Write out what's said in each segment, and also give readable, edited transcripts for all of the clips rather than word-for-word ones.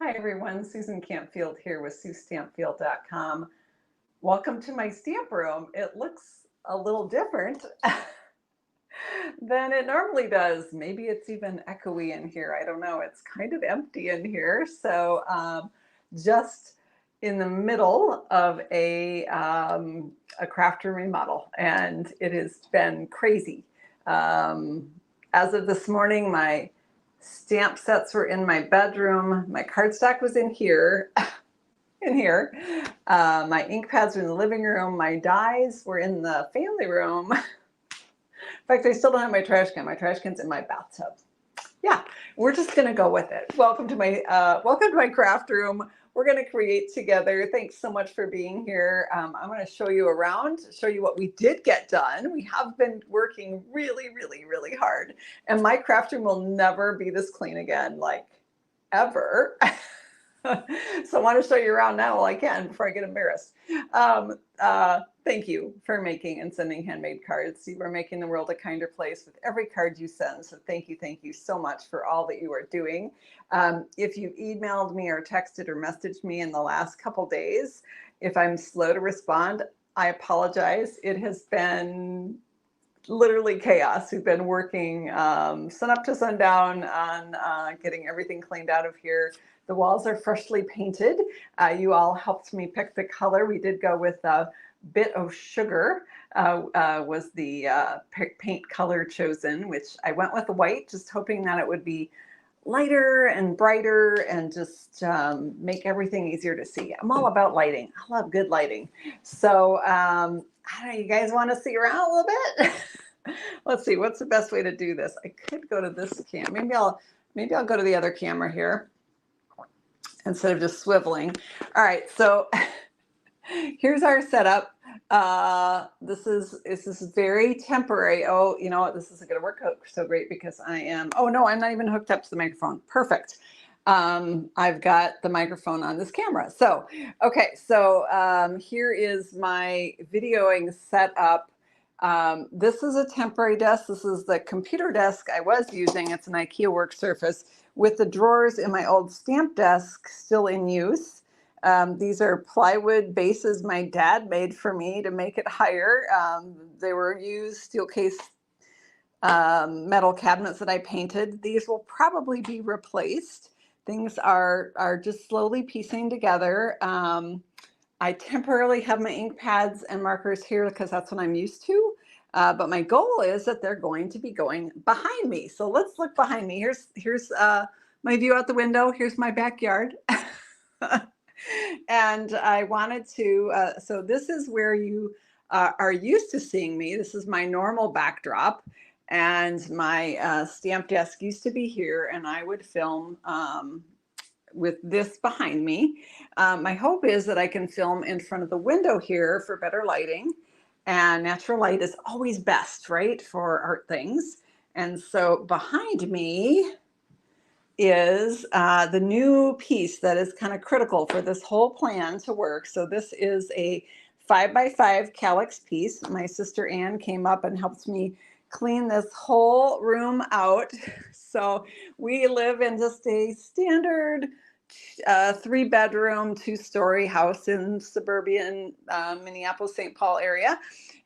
Hi everyone, Susan Campfield here with SueStampfield.com. Welcome to my stamp room. It looks a little different than it normally does. Maybe it's even echoey in here. I don't know. It's kind of empty in here. So just in the middle of a crafter remodel, and it has been crazy. As of this morning, my stamp sets were in my bedroom. My cardstock was in here. My ink pads were in the living room. My dies were in the family room. In fact, I still don't have my trash can. My trash can's in my bathtub. Yeah, we're just gonna go with it. Welcome to my craft room. We're gonna create together. Thanks so much for being here. I'm gonna show you around, show you what we did get done. We have been working really, really, really hard, and my craft room will never be this clean again, like ever. So I want to show you around now while I can before I get embarrassed. Thank you for making and sending handmade cards. You are making the world a kinder place with every card you send. So thank you so much for all that you are doing. If you emailed me or texted or messaged me in the last couple days, if I'm slow to respond, I apologize. It has been literally chaos. We've been working sun up to sundown on getting everything cleaned out of here. The walls are freshly painted. You all helped me pick the color. We did go with a bit of sugar was the paint color chosen, which I went with white, just hoping that it would be lighter and brighter and just make everything easier to see. I'm all about lighting. I love good lighting. So I don't know, you guys want to see around a little bit? Let's see, what's the best way to do this? I could go to this cam. Maybe I'll go to the other camera here instead of just swiveling. All right, so here's our setup. This is very temporary. Oh, you know what? This isn't going to work out so great because oh no, I'm not even hooked up to the microphone. Perfect. I've got the microphone on this camera. So, okay, so here is my videoing setup. This is a temporary desk. This is the computer desk I was using. It's an IKEA work surface with the drawers in my old stamp desk still in use. These are plywood bases my dad made for me to make it higher. They were used steel case metal cabinets that I painted. These will probably be replaced. Things are just slowly piecing together. I temporarily have my ink pads and markers here because that's what I'm used to. But my goal is that they're going to be going behind me. So let's look behind me. Here's my view out the window. Here's my backyard. And I wanted to, so this is where you are used to seeing me. This is my normal backdrop. And my stamp desk used to be here, and I would film with this behind me. My hope is that I can film in front of the window here for better lighting. And natural light is always best, right, for art things. And so behind me is the new piece that is kind of critical for this whole plan to work. So this is a 5x5 calyx piece. My sister Ann came up and helped me clean this whole room out. So we live in just a standard 3-bedroom, 2-story house in suburban Minneapolis, St. Paul area.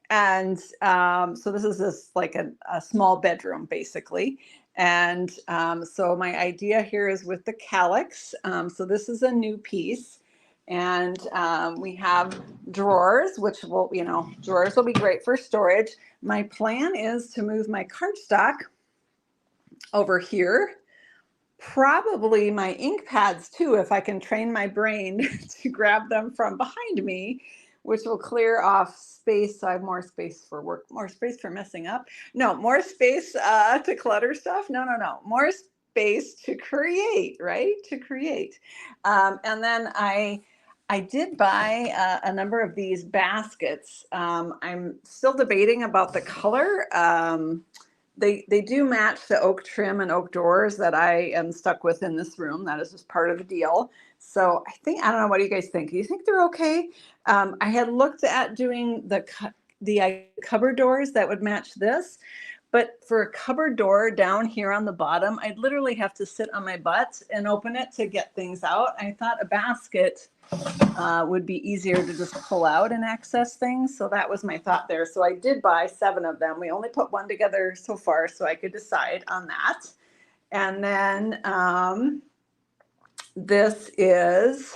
And so this is like a small bedroom, basically. And so my idea here is with the calyx. So this is a new piece. And we have drawers, which will, drawers will be great for storage. My plan is to move my cardstock over here. Probably my ink pads too, if I can train my brain to grab them from behind me, which will clear off space. So I have more space for work, more space for messing up. No, more space to clutter stuff. No. More space to create, right? To create. And then I did buy a number of these baskets. I'm still debating about the color. They do match the oak trim and oak doors that I am stuck with in this room. That is just part of the deal. So I don't know, what do you guys think? Do you think they're okay? I had looked at doing the cupboard doors that would match this, But for a cupboard door down here on the bottom, I'd literally have to sit on my butt and open it to get things out. I thought a basket would be easier to just pull out and access things. So that was my thought there. So I did buy 7 of them. We only put one together so far, so I could decide on that. And then this is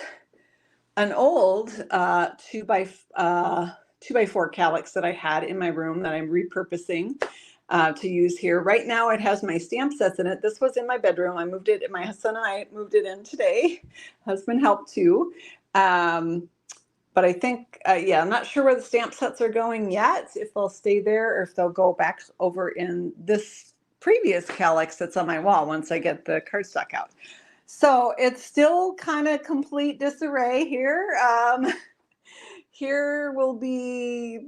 an old 2x4 calyx that I had in my room that I'm repurposing to use here. Right now it has my stamp sets in it. This was in my bedroom. I moved it, my son and I moved it in today. Husband helped too. But I think, yeah, I'm not sure where the stamp sets are going yet, if they'll stay there or if they'll go back over in this previous calyx that's on my wall once I get the cardstock out. So it's still kind of complete disarray here. Here will be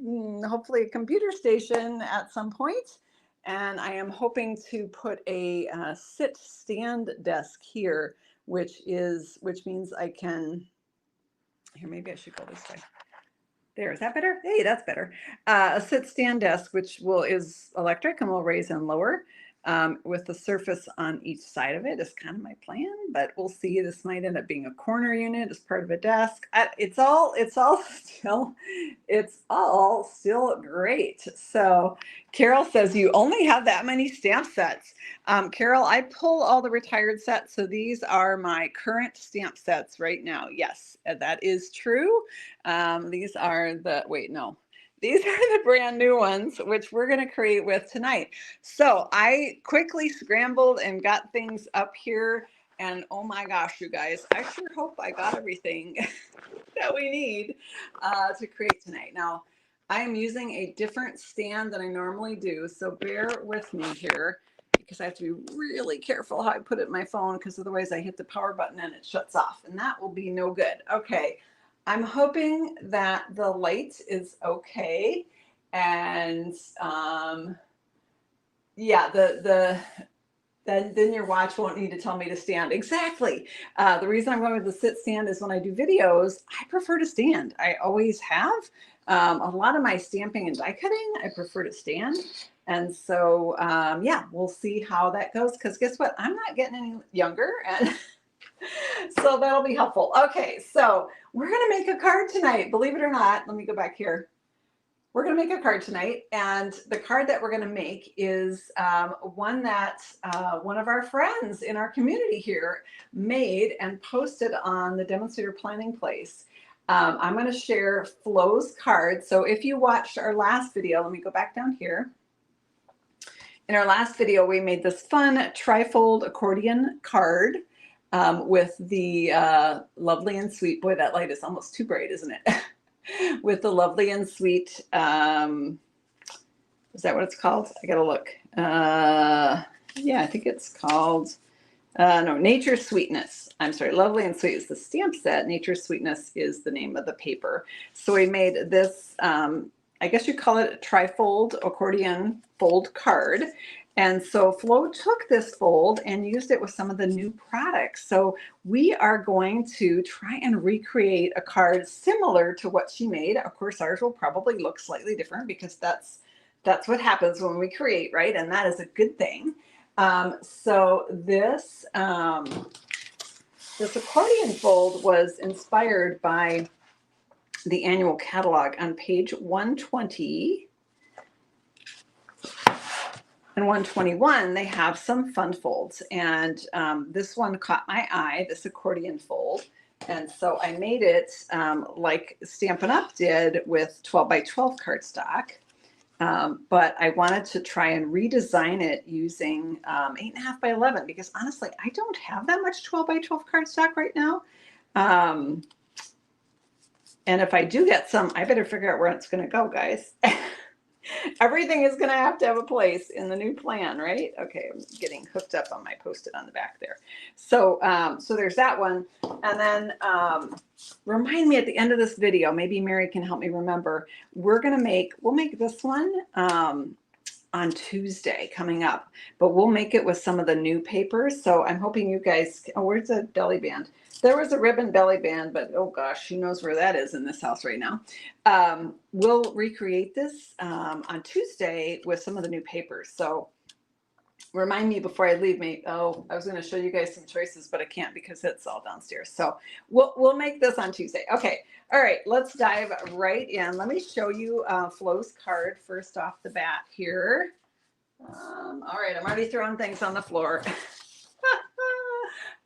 hopefully a computer station at some point. And I am hoping to put a sit stand desk here, which means I can, here, maybe I should go this way. There, is that better? Hey, that's better. A sit stand desk, which is electric and will raise and lower with the surface on each side of it is kind of my plan, but we'll see. This might end up being a corner unit as part of a desk. It's all still great. So Carol says you only have that many stamp sets. Carol, I pull all the retired sets, so these are my current stamp sets right now. Yes, that is true. These are these are the brand new ones, which we're going to create with tonight. So I quickly scrambled and got things up here. And oh my gosh, you guys, I sure hope I got everything that we need to create tonight. Now, I am using a different stand than I normally do. So bear with me here because I have to be really careful how I put it in my phone, because otherwise I hit the power button and it shuts off, and that will be no good. Okay. I'm hoping that the light is okay, and yeah, then your watch won't need to tell me to stand. Exactly. The reason I'm going with the sit stand is when I do videos, I prefer to stand. I always have. A lot of my stamping and die cutting, I prefer to stand. And so, yeah, we'll see how that goes, because guess what? I'm not getting any younger, and so that'll be helpful. Okay, so we're going to make a card tonight, believe it or not. Let me go back here. We're going to make a card tonight, and the card that we're going to make is one that one of our friends in our community here made and posted on the demonstrator planning place. I'm going to share Flo's card. So if you watched our last video, let me go back down here. In our last video, we made this fun trifold accordion card with the lovely and sweet, boy, that light is almost too bright, isn't it? With the lovely and sweet, is that what it's called? I gotta look. Yeah, I think it's called, no, Nature Sweetness. I'm sorry, Lovely and Sweet is the stamp set. Nature Sweetness is the name of the paper. So we made this, I guess you call it a trifold accordion fold card. And so Flo took this fold and used it with some of the new products. So we are going to try and recreate a card similar to what she made. Of course, ours will probably look slightly different, because that's what happens when we create, right? And that is a good thing. So this accordion fold was inspired by the annual catalog. On page 120 and 121, they have some fun folds, and this one caught my eye, this accordion fold, and so I made it like Stampin' Up! Did with 12 by 12 cardstock, but I wanted to try and redesign it using 8.5 by 11, because honestly, I don't have that much 12 by 12 cardstock right now. And if I do get some, I better figure out where it's going to go, guys. Everything is going to have a place in the new plan, right? Okay, I'm getting hooked up on my Post-it on the back there. So, so there's that one. And then remind me at the end of this video, maybe Mary can help me remember, we'll make this one on Tuesday coming up, but we'll make it with some of the new papers. So I'm hoping you guys, oh, where's the belly band? There was a ribbon belly band, but oh gosh, who knows where that is in this house right now. We'll recreate this on Tuesday with some of the new papers. So remind me before I leave me. Oh, I was going to show you guys some choices, but I can't because it's all downstairs. So we'll make this on Tuesday. Okay. All right. Let's dive right in. Let me show you Flo's card first off the bat here. All right. I'm already throwing things on the floor.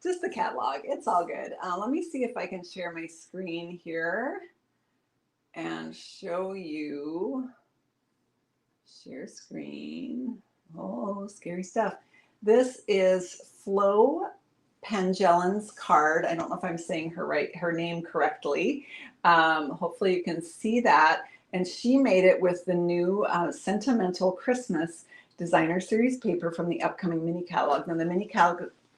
Just the catalog. It's all good. Let me see if I can share my screen here and show you. Share screen. Oh, scary stuff. This is Flo Pangellan's card. I don't know if I'm saying her name correctly. Hopefully you can see that. And she made it with the new Sentimental Christmas Designer Series paper from the upcoming mini catalog. Now the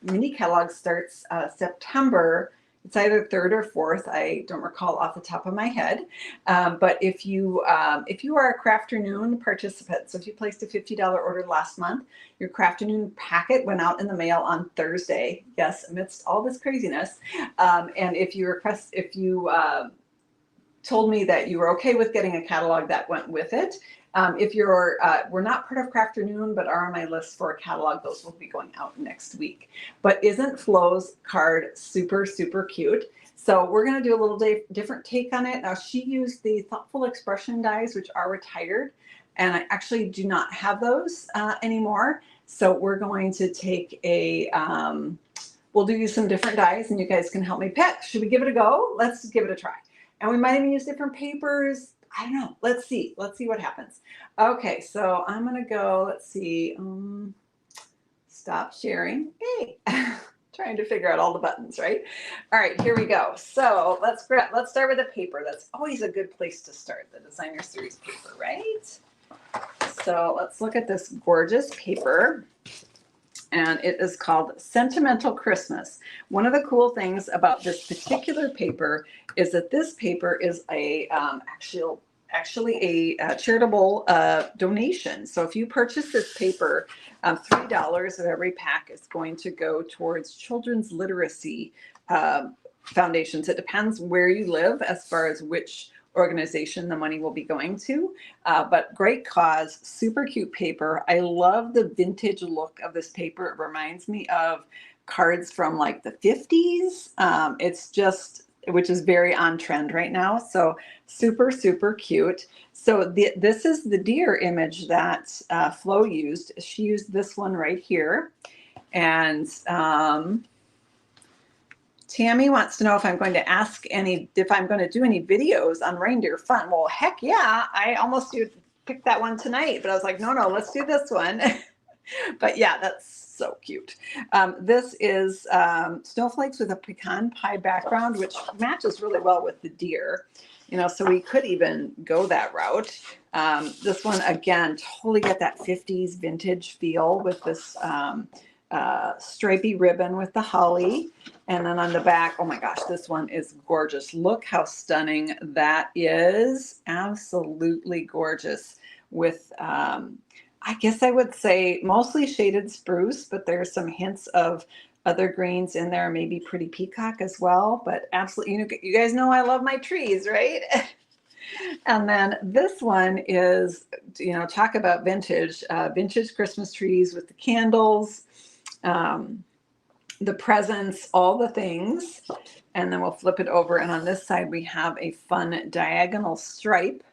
mini catalog starts September. It's either 3rd or 4th. I don't recall off the top of my head. But if you are a Crafternoon participant, so if you placed a $50 order last month, your Crafternoon packet went out in the mail on Thursday. Yes, amidst all this craziness. And if you told me that you were okay with getting a catalog, that went with it. If we're not part of Crafternoon, but are on my list for a catalog, those will be going out next week. But isn't Flo's card super, super cute? So we're going to do a little different take on it. Now, she used the Thoughtful Expression dies, which are retired, and I actually do not have those anymore. So we're going to take we'll do some different dies, and you guys can help me pick. Should we give it a go? Let's give it a try. And we might even use different papers. I don't know. Let's see what happens. Okay, so I'm going to go, let's see, stop sharing. Hey, trying to figure out all the buttons, right? All right, here we go. So let's start with the paper. That's always a good place to start, the Designer Series paper, right? So let's look at this gorgeous paper. And it is called Sentimental Christmas. One of the cool things about this particular paper is that this paper is actually a charitable donation. So if you purchase this paper, $3 of every pack is going to go towards children's literacy foundations. It depends where you live as far as which organization the money will be going to, but great cause, super cute paper. I love the vintage look of this paper. It reminds me of cards from like the 50s. It's just, which is very on trend right now. So super, super cute. So this is the deer image that Flo used. She used this one right here. And Tammy wants to know if I'm going to do any videos on reindeer fun. Well, heck yeah. I almost picked that one tonight, but I was like, no, let's do this one. But yeah, that's so cute. This is snowflakes with a pecan pie background, which matches really well with the deer. So we could even go that route. This one, again, totally get that 50s vintage feel with this stripy ribbon with the holly. And then on the back, oh my gosh, this one is gorgeous. Look how stunning that is. Absolutely gorgeous with, I guess I would say mostly shaded spruce, but there's some hints of other greens in there, maybe pretty peacock as well. But absolutely, you guys know I love my trees, right? And then this one is, talk about vintage Christmas trees with the candles. The presents, all the things, and then we'll flip it over. And on this side, we have a fun diagonal stripe,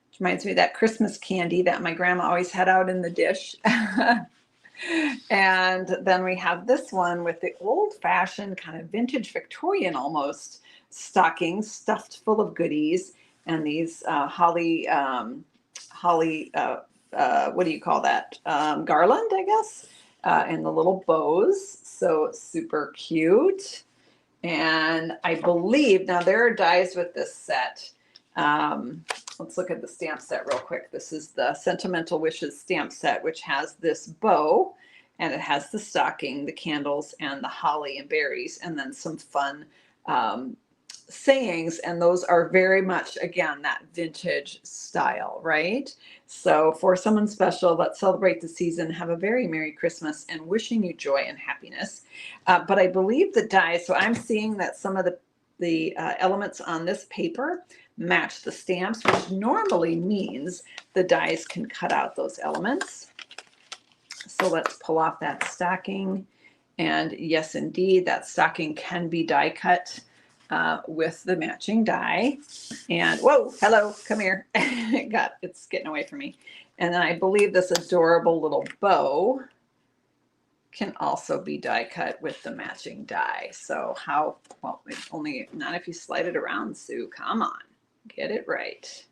which reminds me of that Christmas candy that my grandma always had out in the dish. And then we have this one with the old-fashioned kind of vintage Victorian almost stocking stuffed full of goodies, and these holly, what do you call that? Garland, I guess, and the little bows. So super cute. And I believe, now there are dies with this set. Let's look at the stamp set real quick. This is the Sentimental Wishes stamp set, which has this bow, and it has the stocking, the candles, and the holly and berries, and then some fun sayings, and those are very much, again, that vintage style, right? So for someone special, let's celebrate the season, have a very Merry Christmas, and wishing you joy and happiness. But I believe the dies, so I'm seeing that some of the elements on this paper match the stamps, which normally means the dies can cut out those elements. So let's pull off that stocking. And yes, indeed, that stocking can be die cut with the matching die. And whoa, hello, come here. It's getting away from me. And then I believe this adorable little bow can also be die cut with the matching die. So how, well, only not if you slide it around, Sue. Come on, get it right.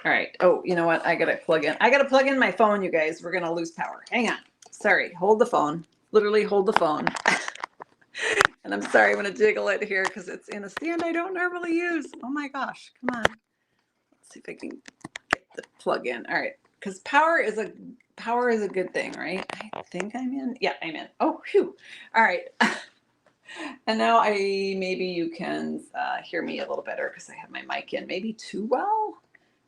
All right. Oh, you know what? I got to plug in my phone, you guys. We're going to lose power. Hang on. Sorry. Hold the phone. Literally hold the phone. And I'm sorry, I'm going to jiggle it here because it's in a stand I don't normally use. Oh my gosh. Come on. Let's see if I can get the plug in. All right. Because power is a good thing, right? I think I'm in. Yeah, I'm in. Oh, phew. All right. And now maybe you can hear me a little better because I have my mic in maybe too well.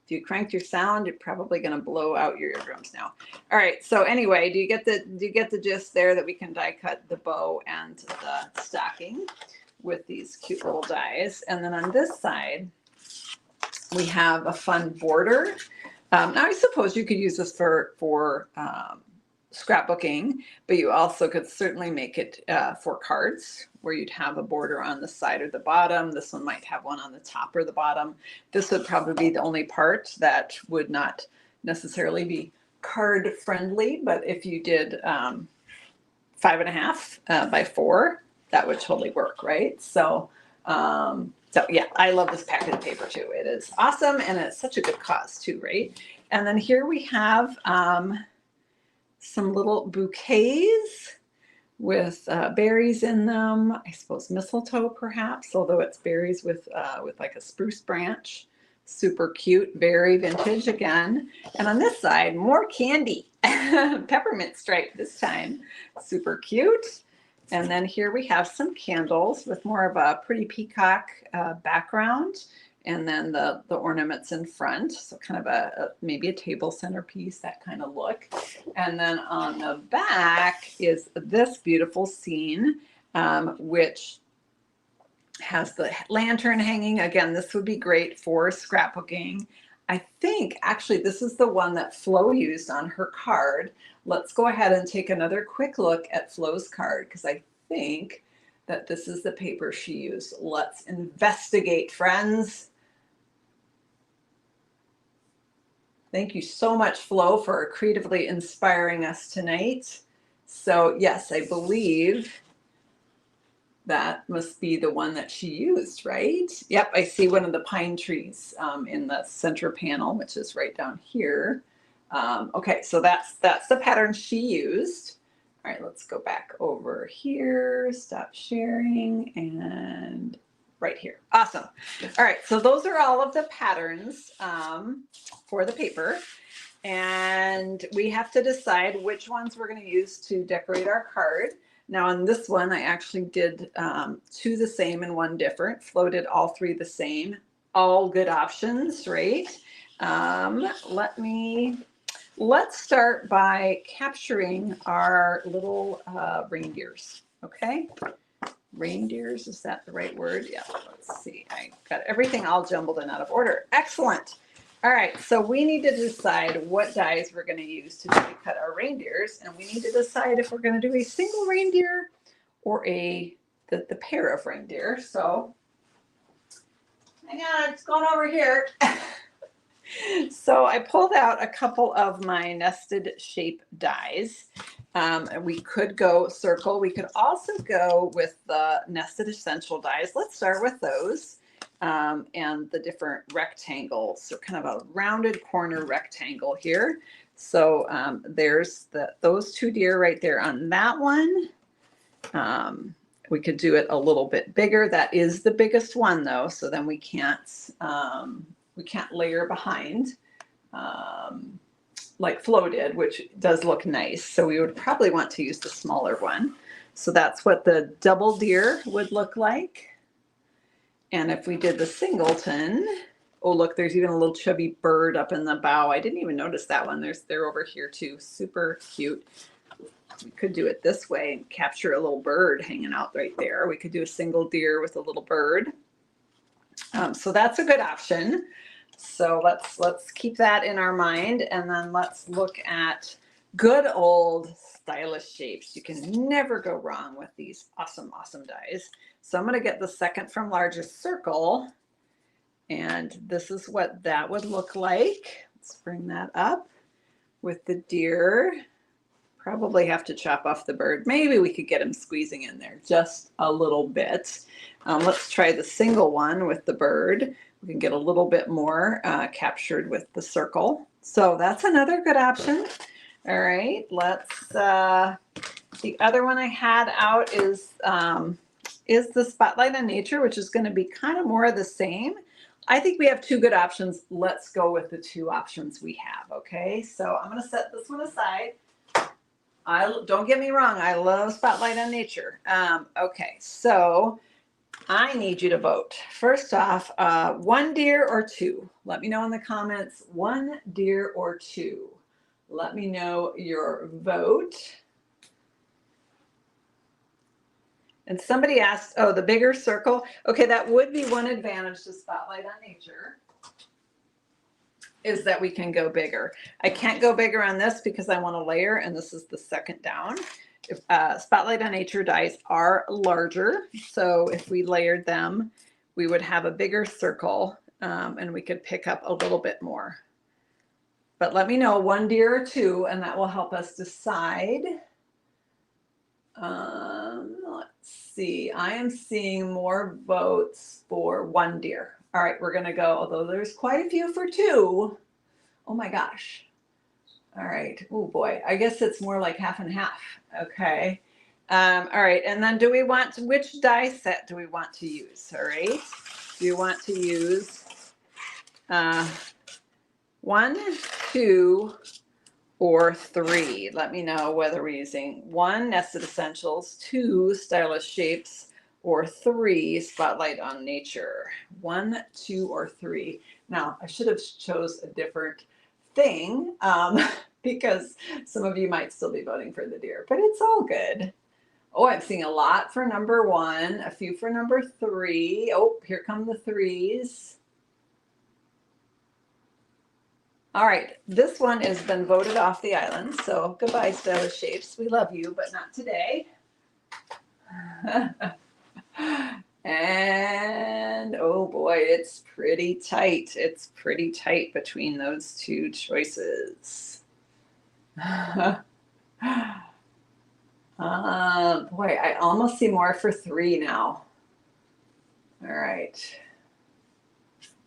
If you cranked your sound, you're probably going to blow out your eardrums now. All right. So anyway, do you get the gist there that we can die cut the bow and the stocking with these cute little dies? And then on this side, we have a fun border. Now I suppose you could use this for scrapbooking, but you also could certainly make it for cards where you'd have a border on the side or the bottom. This one might have one on the top or the bottom. This would probably be the only part that would not necessarily be card friendly, but if you did 5.5 by 4, that would totally work, right? So yeah, I love this packet of paper too. It is awesome, and it's such a good cause too, right? And then here we have some little bouquets with berries in them. I suppose mistletoe perhaps, although it's berries with like a spruce branch. Super cute, very vintage again. And on this side, more candy. Peppermint stripe this time. Super cute. And then here we have some candles with more of a pretty peacock background. And then the ornaments in front, so kind of maybe a table centerpiece, that kind of look. And then on the back is this beautiful scene, which has the lantern hanging. Again, this would be great for scrapbooking. I think actually this is the one that Flo used on her card. Let's go ahead and take another quick look at Flo's card because I think that this is the paper she used. Let's investigate, friends. Thank you so much, Flo, for creatively inspiring us tonight. So yes, I believe that must be the one that she used, right? Yep, I see one of the pine trees in the center panel, which is right down here. Okay, so that's the pattern she used. All right, let's go back over here, stop sharing, and right here. Awesome. All right, so those are all of the patterns for the paper. And we have to decide which ones we're going to use to decorate our card. Now on this one, I actually did 2 the same and 1 different. Flo did all 3 the same. All good options, right? Let's start by capturing our little reindeers, okay? Reindeers, is that the right word? Yeah, let's see. I got everything all jumbled and out of order. Excellent. All right, so we need to decide what dies we're going to use to cut our reindeers, and we need to decide if we're going to do a single reindeer or the pair of reindeer. So hang on, it's going over here. So I pulled out a couple of my nested shape dies. We could go circle. We could also go with the nested essential dies. Let's start with those. And the different rectangles, so kind of a rounded corner rectangle here. So there's those 2 deer right there on that one. We could do it a little bit bigger. That is the biggest one though, so then we can't layer behind like Flo did, which does look nice. So we would probably want to use the smaller one. So that's what the double deer would look like. And if we did the singleton, oh, look, there's even a little chubby bird up in the bow. I didn't even notice that one. They're over here too. Super cute. We could do it this way and capture a little bird hanging out right there. We could do a single deer with a little bird. So that's a good option. So let's keep that in our mind, and then let's look at good old stylish shapes. You can never go wrong with these awesome, awesome dies. So I'm going to get the second from largest circle, and this is what that would look like. Let's bring that up with the deer. Probably have to chop off the bird. Maybe we could get him squeezing in there just a little bit. Let's try the single one with the bird. We can get a little bit more captured with the circle. So that's another good option. All right, let's, the other one I had out is the Spotlight on Nature, which is gonna be kind of more of the same. I think we have two good options. Let's go with the two options we have, okay? So I'm gonna set this one aside. Don't get me wrong, I love Spotlight on Nature. Okay, so I need you to vote. First off, one deer or two? Let me know in the comments, one deer or two. Let me know your vote. And somebody asked, oh, the bigger circle. Okay, that would be one advantage to Spotlight on Nature, is that we can go bigger. I can't go bigger on this because I want to layer, and this is the second down. If, Spotlight on Nature dies are larger, so if we layered them, we would have a bigger circle, and we could pick up a little bit more. But let me know one deer or two, and that will help us decide. Let's see, I am seeing more votes for one deer. All right, we're gonna go, although there's quite a few for two. Oh my gosh. All right, oh boy, I guess it's more like half and half. Okay. All right, and then do we want, which die set do we want to use? All right, do you want to use 1, 2, or 3? Let me know whether we're using 1, Nested Essentials, 2, Stylish Shapes, or 3, Spotlight on Nature. 1, 2, or 3. Now, I should have chose a different thing because some of you might still be voting for the deer, but it's all good. Oh, I'm seeing a lot for number 1, a few for number 3. Oh, here come the 3s. All right, this one has been voted off the island, so goodbye, Stylish Shapes. We love you, but not today. And oh boy, it's pretty tight. It's pretty tight between those two choices. Boy, I almost see more for 3 now. All right.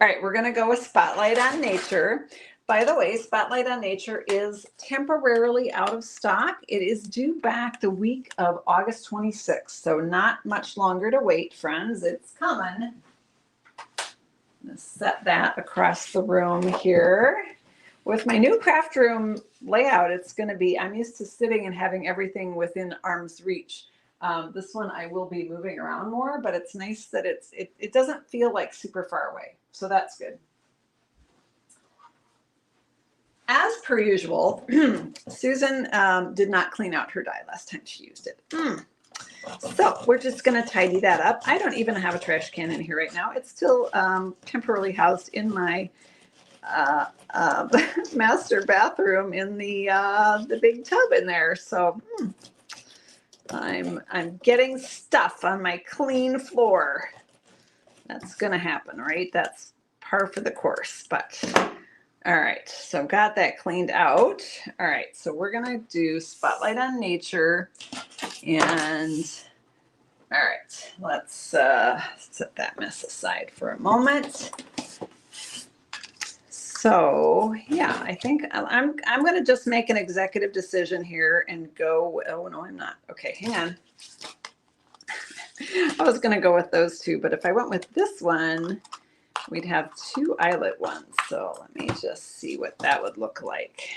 All right, we're gonna go with Spotlight on Nature. By the way, Spotlight on Nature is temporarily out of stock. It is due back the week of August 26th, so not much longer to wait, friends. It's coming. I'm gonna set that across the room here. With my new craft room layout, it's gonna be, I'm used to sitting and having everything within arm's reach. This one I will be moving around more, but it's nice that it doesn't feel like super far away, so that's good. As per usual, Susan did not clean out her die last time she used it. So we're just gonna tidy that up. I don't even have a trash can in here right now. It's still temporarily housed in my master bathroom in the big tub in there. So I'm getting stuff on my clean floor. That's gonna happen, right? That's par for the course, but. All right, so I've got that cleaned out. All right, so we're gonna do Spotlight on Nature, and all right, let's set that mess aside for a moment. So yeah, I think I'm gonna just make an executive decision here and go. Oh no, I'm not. Okay, hang on. I was gonna go with those two, but if I went with this one, we'd have 2 eyelet ones. So let me just see what that would look like.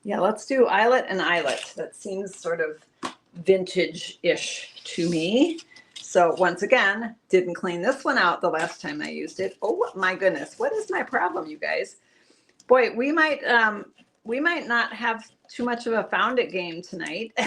Yeah, let's do eyelet and eyelet. That seems sort of vintage-ish to me. So once again, didn't clean this one out the last time I used it. Oh my goodness, what is my problem, you guys? Boy, we might not have too much of a found it game tonight.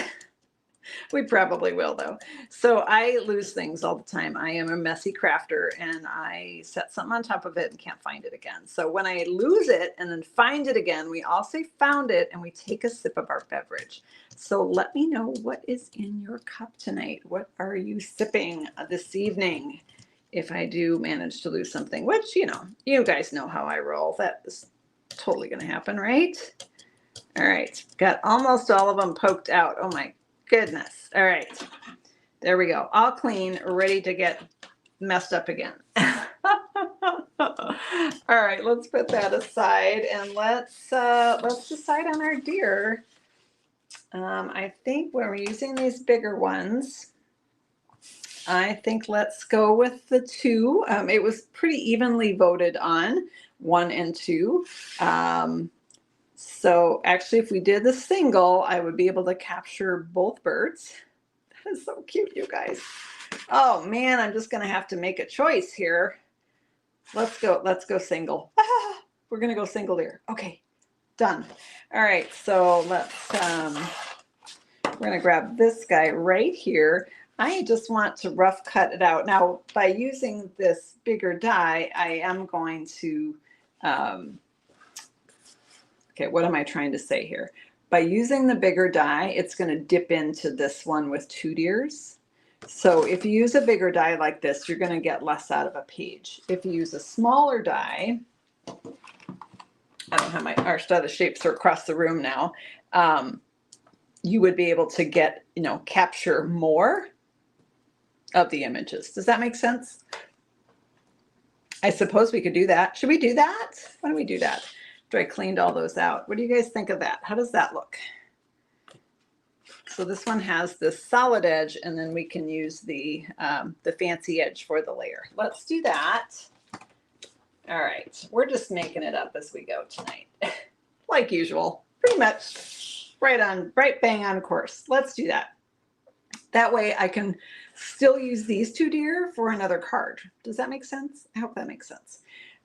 We probably will though. So I lose things all the time. I am a messy crafter and I set something on top of it and can't find it again. So when I lose it and then find it again, we all say found it and we take a sip of our beverage. So let me know what is in your cup tonight. What are you sipping this evening? If I do manage to lose something, which, you know, you guys know how I roll. That is totally going to happen, right? All right. Got almost all of them poked out. Oh my goodness. All right. There we go. All clean, ready to get messed up again. All right, let's put that aside and let's decide on our deer. I think when we're using these bigger ones, I think let's go with the 2. It was pretty evenly voted on 1 and 2. So actually, if we did the single, I would be able to capture both birds. That is so cute, you guys. Oh man, I'm just gonna have to make a choice here. Let's go single. We're gonna go single deer. Okay, done. All right, so we're gonna grab this guy right here. I just want to rough cut it out. Now, by using this bigger die, I am going to, okay, what am I trying to say here? By using the bigger die, it's going to dip into this one with 2 deers. So if you use a bigger die like this, you're going to get less out of a page. If you use a smaller die, I don't have our the shapes are across the room now. You would be able to get, you know, capture more of the images. Does that make sense? I suppose we could do that. Should we do that? Why don't we do that? After I cleaned all those out. What do you guys think of that? How does that look? So this one has this solid edge, and then we can use the fancy edge for the layer. Let's do that. All right, we're just making it up as we go tonight, like usual. Pretty much right bang on course. Let's do that. That way I can still use these 2 deer for another card. Does that make sense? I hope that makes sense.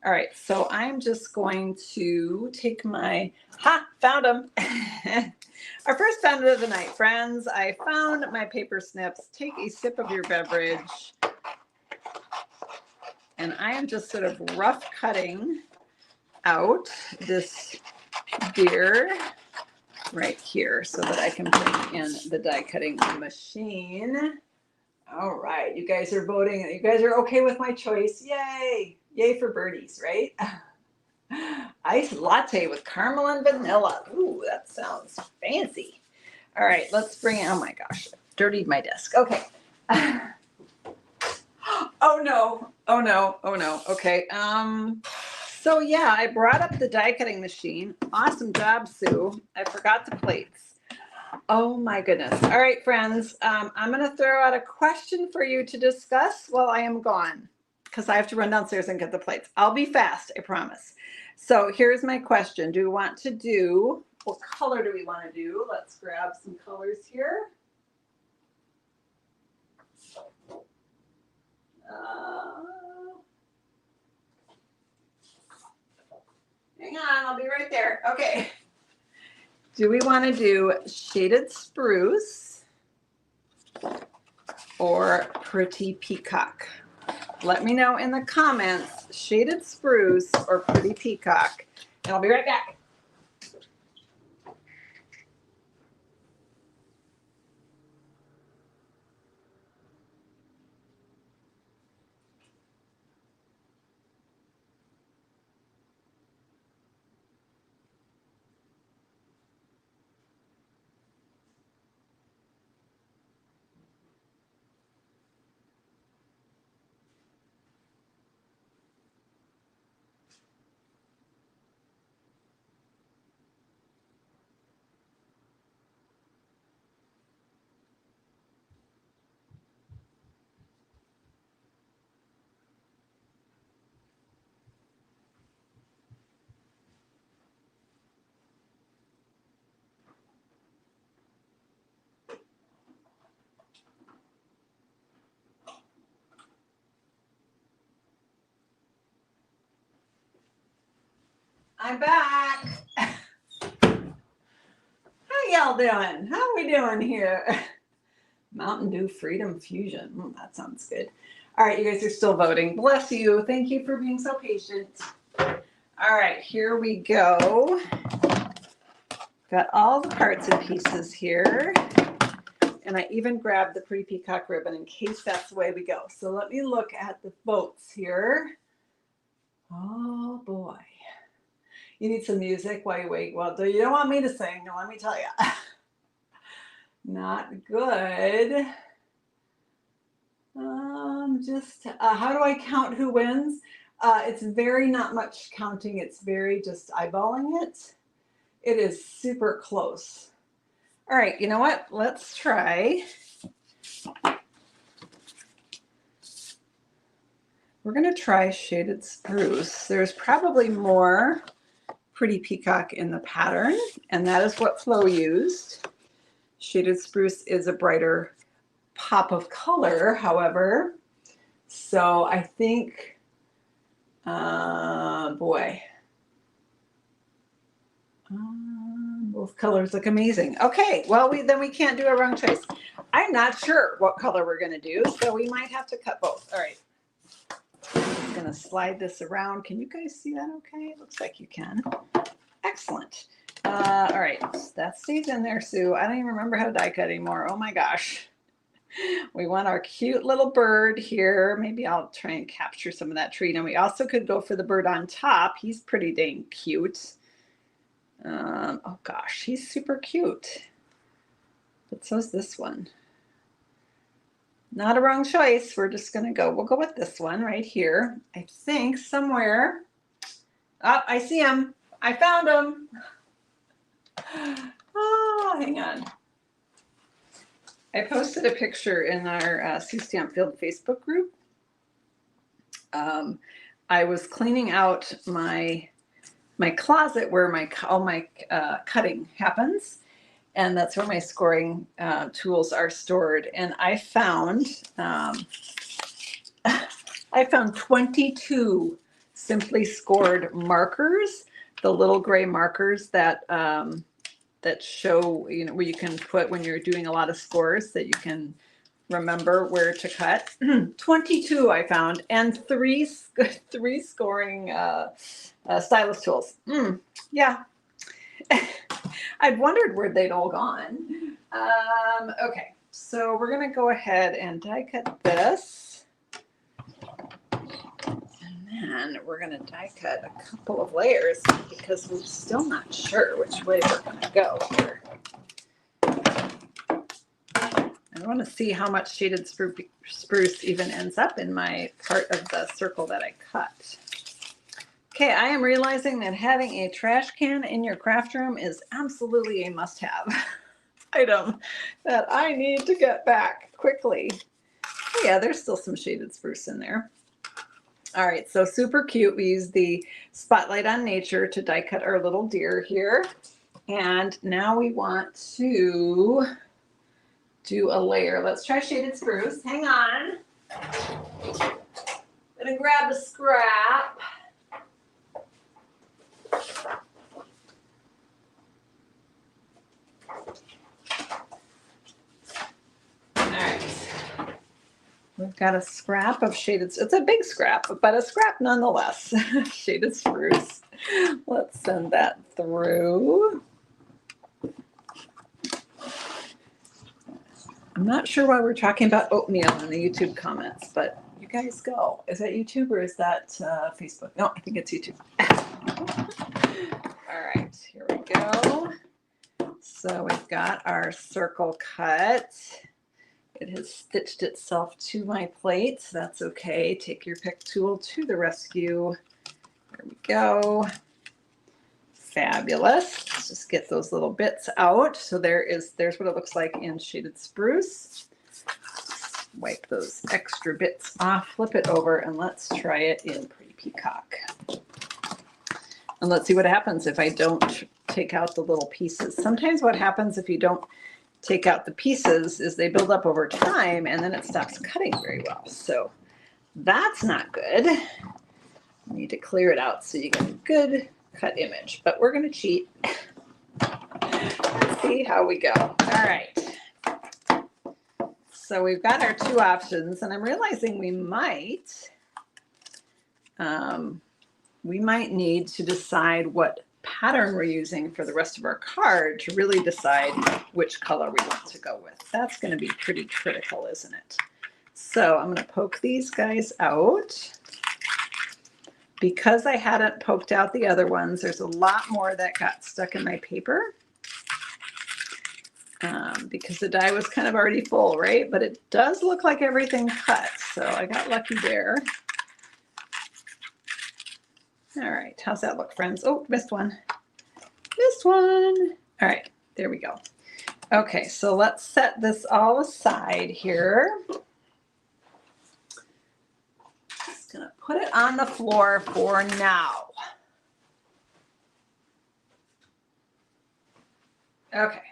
All right, so I'm just going to take my, found them. Our first found it of the night, friends. I found my paper snips. Take a sip of your beverage. And I am just sort of rough cutting out this deer right here so that I can put in the die cutting machine. All right, you guys are voting. You guys are okay with my choice. Yay. Yay for birdies, right? Iced latte with caramel and vanilla. Ooh, that sounds fancy. All right, let's bring it. Oh my gosh, dirtied my desk. Okay. Oh no, oh no, oh no. Okay. So yeah, I brought up the die cutting machine. Awesome job, Sue. I forgot the plates. Oh my goodness. All right, friends. I'm going to throw out a question for you to discuss while I am gone, because I have to run downstairs and get the plates. I'll be fast, I promise. So here's my question. Do we want to do, what color do we want to do? Let's grab some colors here. Hang on, I'll be right there. Okay. Do we want to do shaded spruce or pretty peacock? Let me know in the comments, shaded spruce or pretty peacock, and I'll be right back. I'm back. How y'all doing? How are we doing here? Mountain Dew Freedom Fusion. That sounds good. All right, you guys are still voting. Bless you. Thank you for being so patient. All right, here we go. Got all the parts and pieces here. And I even grabbed the pretty peacock ribbon in case that's the way we go. So let me look at the votes here. Oh boy. You need some music while you wait. Well, you don't want me to sing. No, let me tell you. Not good. How do I count who wins? It's very not much counting. It's very just eyeballing it. It is super close. All right, you know what? Let's try. We're going to try Shaded Spruce. There's probably more Pretty Peacock in the pattern, and that is what Flo used. Shaded Spruce is a brighter pop of color, however. So I think, boy. Both colors look amazing. Okay, well, then we can't do a wrong choice. I'm not sure what color we're going to do, so we might have to cut both. All right. I'm going to slide this around. Can you guys see that okay? It looks like you can. Excellent. All right, that stays in there, Sue. I don't even remember how to die cut anymore. Oh my gosh. We want our cute little bird here. Maybe I'll try and capture some of that tree. And we also could go for the bird on top. He's pretty dang cute. Oh gosh, he's super cute. But so's this one. Not a wrong choice. We're just going to go. We'll go with this one right here. I think somewhere. Oh, I see him. I found him. Oh, hang on. I posted a picture in our Sue Stampfield Facebook group. I was cleaning out my closet where all my cutting happens, and that's where my scoring tools are stored. And I found 22 Simply Scored markers, the little gray markers that show, where you can put when you're doing a lot of scores that you can remember where to cut. 22 I found, and three scoring stylus tools. Yeah. I'd wondered where they'd all gone. Okay, so we're going to go ahead and die cut this. And then we're going to die cut a couple of layers because we're still not sure which way we're going to go here. I want to see how much Shaded Spruce even ends up in my part of the circle that I cut. Okay, I am realizing that having a trash can in your craft room is absolutely a must-have item that I need to get back quickly. Oh, yeah, there's still some Shaded Spruce in there. All right, so super cute. We use the Spotlight on Nature to die cut our little deer here. And now we want to do a layer. Let's try Shaded Spruce. Hang on. I'm gonna grab a scrap. We've got a scrap of Shaded, it's a big scrap, but a scrap nonetheless. Shaded Spruce. Let's send that through. I'm not sure why we're talking about oatmeal in the YouTube comments, but you guys go. Is that YouTube or is that Facebook? No, I think it's YouTube. All right, here we go. So we've got our circle cut. It has stitched itself to my plate. So that's okay. Take your pick tool to the rescue. There we go. Fabulous. Let's just get those little bits out. So there's what it looks like in Shaded Spruce. Wipe those extra bits off, flip it over, and let's try it in Pretty Peacock. And let's see what happens if I don't take out the little pieces. Sometimes what happens if you don't take out the pieces is they build up over time and then it stops cutting very well. So that's not good. You need to clear it out so you get a good cut image, but we're going to cheat. Let's see how we go. All right. So we've got our two options, and I'm realizing we might need to decide what pattern we're using for the rest of our card to really decide which color we want to go with. That's going to be pretty critical, isn't it? So I'm going to poke these guys out. Because I hadn't poked out the other ones, there's a lot more that got stuck in my paper. Because the die was kind of already full, right? But it does look like everything cut, so I got lucky there. All right, how's that look, friends? Oh, missed one. Missed one. All right, there we go. Okay, so let's set this all aside here. Just gonna put it on the floor for now. Okay.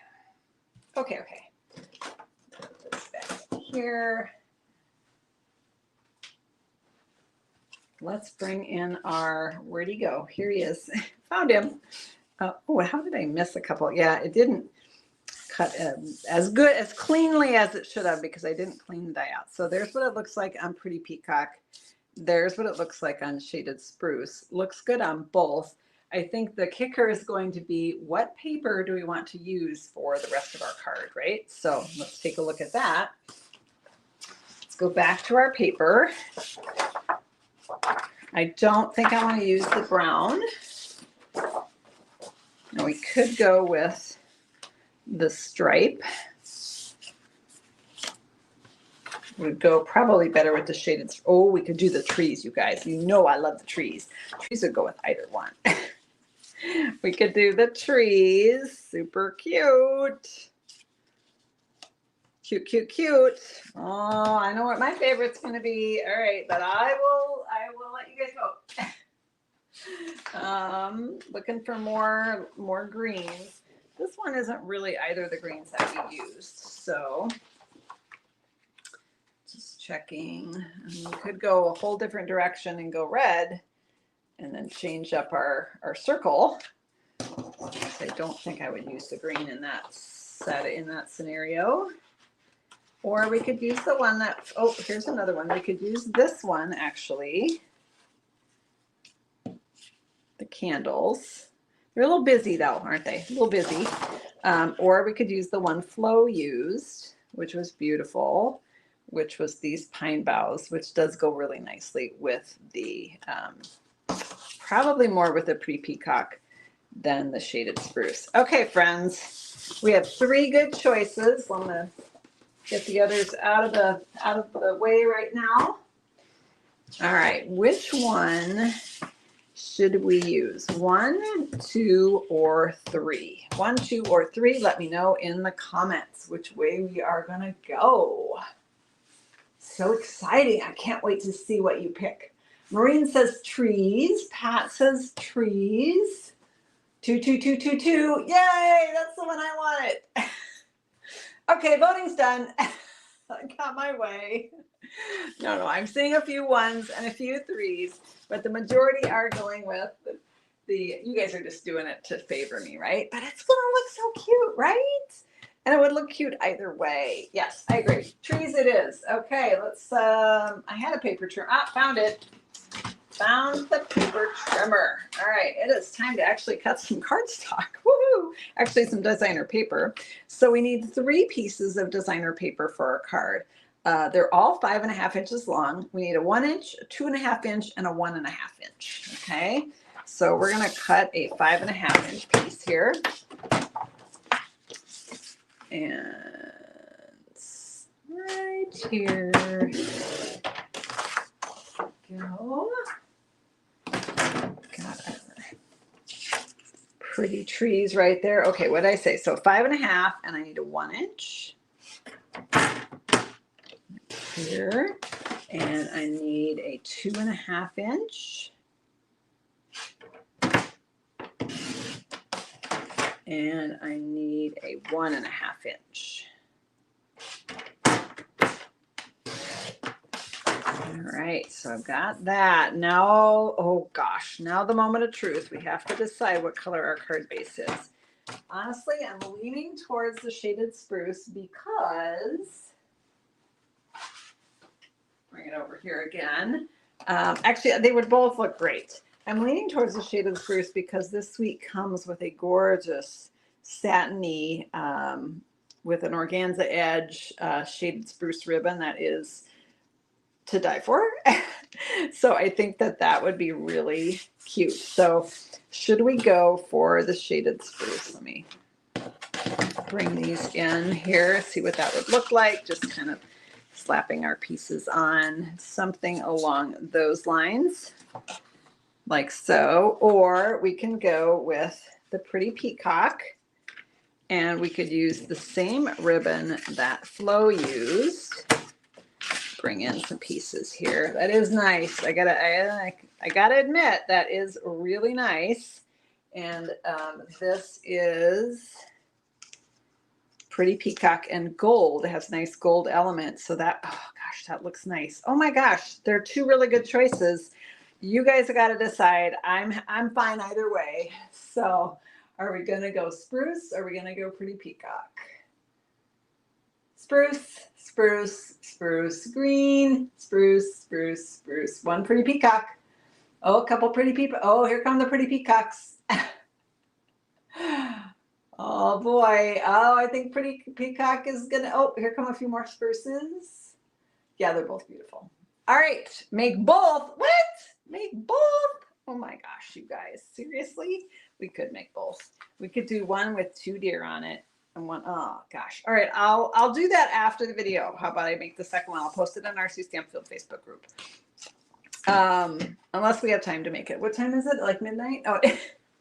Okay. Put this back here. Let's bring in our, where'd he go? Here he is. Found him. Oh, how did I miss a couple? Yeah, it didn't cut as good, as cleanly as it should have because I didn't clean the die out. So there's what it looks like on Pretty Peacock. There's what it looks like on Shaded Spruce. Looks good on both. I think the kicker is going to be what paper do we want to use for the rest of our card, right? So let's take a look at that. Let's go back to our paper. I don't think I want to use the brown. Now we could go with the stripe. Would go probably better with the shaded. Oh, we could do the trees, you guys. You know I love the trees. Trees would go with either one. We could do the trees. Super cute. Cute. Oh, I know what my favorite's going to be. All right, but I will let you guys vote. Looking for more greens. This one isn't really either of the greens that we used, so just checking. We could go a whole different direction and go red and then change up our circle. I don't think I would use the green in that scenario. Or we could use the one that, oh, here's another one. We could use this one actually. The candles. They're a little busy though, aren't they? A little busy. Or we could use the one Flo used, which was beautiful, which was these pine boughs, which does go really nicely with the, probably more with the Pretty Peacock than the Shaded Spruce. Okay, friends, we have 3 good choices. I'm gonna get the others out of the way right now. All right, which one should we use? 1, 2, or 3? 1, 2, or 3? Let me know in the comments which way we are gonna go. So exciting. I can't wait to see what you pick. Maureen says trees. Pat says trees. 2, 2, 2, 2, 2. Yay, that's the one I wanted. Okay, voting's done. I got my way. No, I'm seeing a few 1s and a few 3s, but the majority are going with the you guys are just doing it to favor me, right? But it's gonna look so cute, right? And it would look cute either way. Yes, I agree. Trees it is. Okay, let's, I had a paper trimmer. Ah, found it. Found the paper trimmer. All right, it is time to actually cut some cardstock. Woohoo! Actually, some designer paper. So we need 3 pieces of designer paper for our card. They're all 5.5 inches long. We need a 1 inch, a 2.5 inch, and a 1.5 inch. Okay, so we're gonna cut a 5.5 inch piece here. And right here go. Got pretty trees right there. Okay, what did I say? So 5.5, and I need a 1 inch here, and I need a 2.5 inch, and I need a 1.5 inch. right, so I've got that. Now, oh gosh, now the moment of truth. We have to decide what color our card base is. Honestly, I'm leaning towards the shaded spruce because, bring it over here again. Actually, they would both look great. I'm leaning towards the shaded spruce because this suite comes with a gorgeous satiny, with an organza edge, shaded spruce ribbon that is to die for. So I think that that would be really cute. So should we go for the shaded spruce? Let me bring these in here, see what that would look like. Just kind of slapping our pieces on, something along those lines, like so. Or we can go with the pretty peacock, and we could use the same ribbon that Flo used. Bring in some pieces here. That is nice. I gotta admit, that is really nice. And this is pretty peacock and gold. It has nice gold elements. So that, oh gosh, that looks nice. Oh my gosh, they're two really good choices. You guys have got to decide. I'm fine either way. So are we gonna go spruce? Or are we gonna go pretty peacock? Spruce, spruce, spruce, green, spruce, spruce, spruce. One pretty peacock. Oh, a couple pretty people. Oh, here come the pretty peacocks. Oh boy. Oh, I think pretty peacock is gonna, oh, here come a few more spruces. Yeah, they're both beautiful. All right, make both. What? Make both? Oh my gosh, you guys, seriously? We could make both. We could do one with two deer on it and one, oh gosh. All right, I'll do that after the video. How about I make the second one? I'll post it on our Sue Stampfield Facebook group. Unless we have time to make it. What time is it? Like midnight? Oh,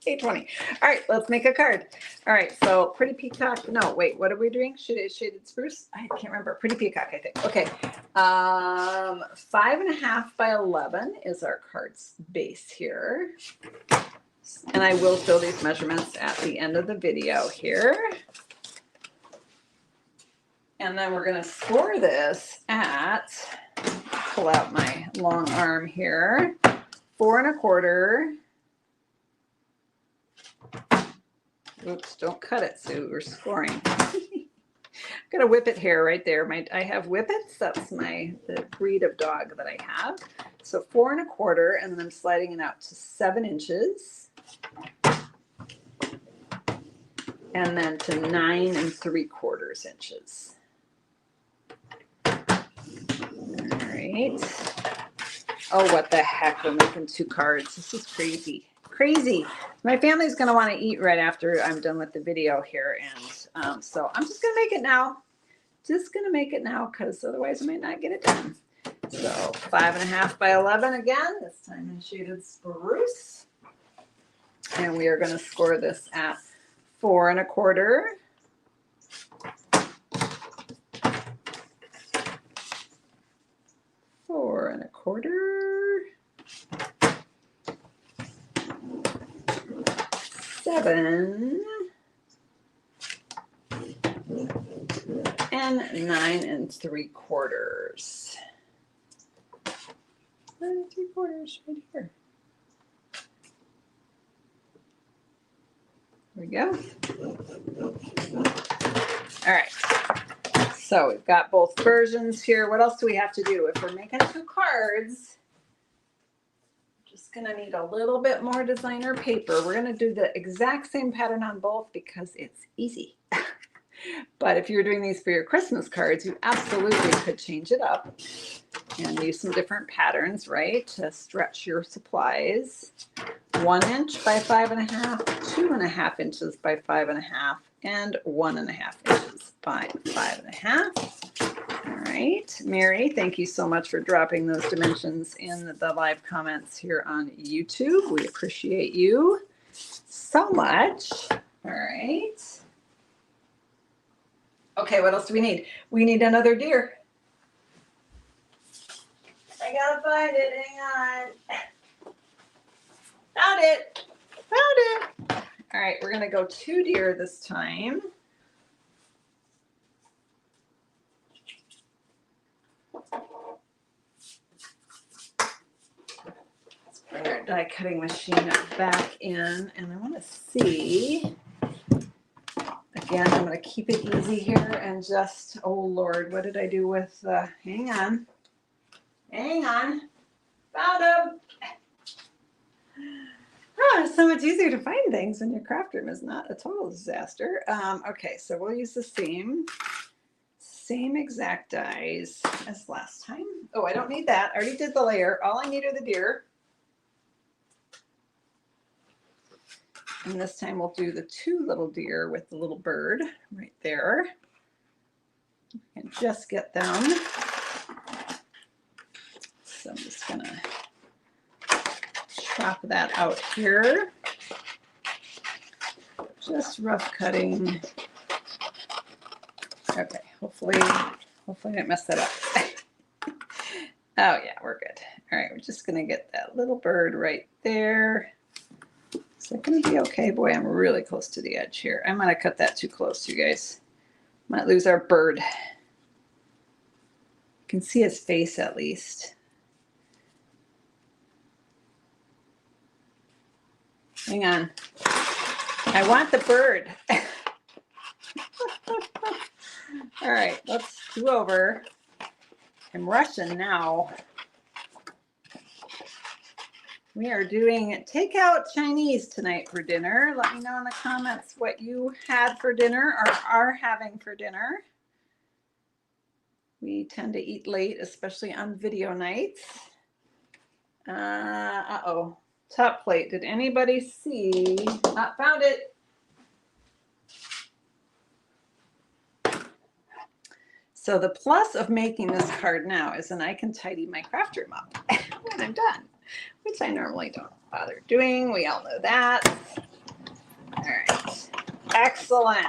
8:20. All right, let's make a card. All right, so pretty peacock. No, wait, what are we doing? Shaded spruce? I can't remember. Pretty peacock, I think. Okay. 5.5 by 11 is our card's base here. And I will show these measurements at the end of the video here. And then we're going to score this at, pull out my long arm here, 4 1/4. Oops, don't cut it, Sue. We're scoring. I'm gonna whip it here, right there. I have whippets. That's the breed of dog that I have. So 4 1/4, and then I'm sliding it out to 7 inches, and then to 9 3/4 inches. All right. Oh, what the heck? We're making 2 cards. This is crazy. Crazy. My family's going to want to eat right after I'm done with the video here. And so I'm just going to make it now. Just going to make it now because otherwise I might not get it done. So 5.5 by 11 again, this time in shaded spruce. And we are going to score this at 4 1/4. 4 1/4. 7 and 9 3/4. 9 3/4 right here. There we go. All right. So we've got both versions here. What else do we have to do? If we're making 2 cards, going to need a little bit more designer paper. We're going to do the exact same pattern on both because it's easy. But if you're doing these for your Christmas cards, you absolutely could change it up and use some different patterns, right, to stretch your supplies. 1 inch by 5.5, 2.5 inches by 5.5, and 1.5 inches by 5.5. All right, Mary, thank you so much for dropping those dimensions in the live comments here on YouTube. We appreciate you so much. All right. Okay, what else do we need? We need another deer. I gotta find it, hang on. Found it, found it. All right, we're gonna go 2 deer this time. die cutting machine back in, and I want to see, again, I'm going to keep it easy here and just, oh Lord, what did I do with the, hang on, found him. Oh, it's so much easier to find things when your craft room is not a total disaster. Okay, so we'll use the same exact dies as last time. Oh, I don't need that. I already did the layer. All I need are the deer. And this time we'll do the 2 little deer with the little bird right there. And just get them. So I'm just gonna chop that out here. Just rough cutting. Okay, hopefully I didn't mess that up. Oh yeah, we're good. All right, we're just gonna get that little bird right there. Is that gonna be okay? Boy, I'm really close to the edge here. I'm gonna cut that too close, you guys. Might lose our bird. You can see his face at least. Hang on. I want the bird. All right, let's do over. I'm rushing now. We are doing takeout Chinese tonight for dinner. Let me know in the comments what you had for dinner or are having for dinner. We tend to eat late, especially on video nights. Uh-oh, top plate. Did anybody see? Found it. So the plus of making this card now is that I can tidy my craft room up when I'm done, which I normally don't bother doing. We all know that. All right, excellent.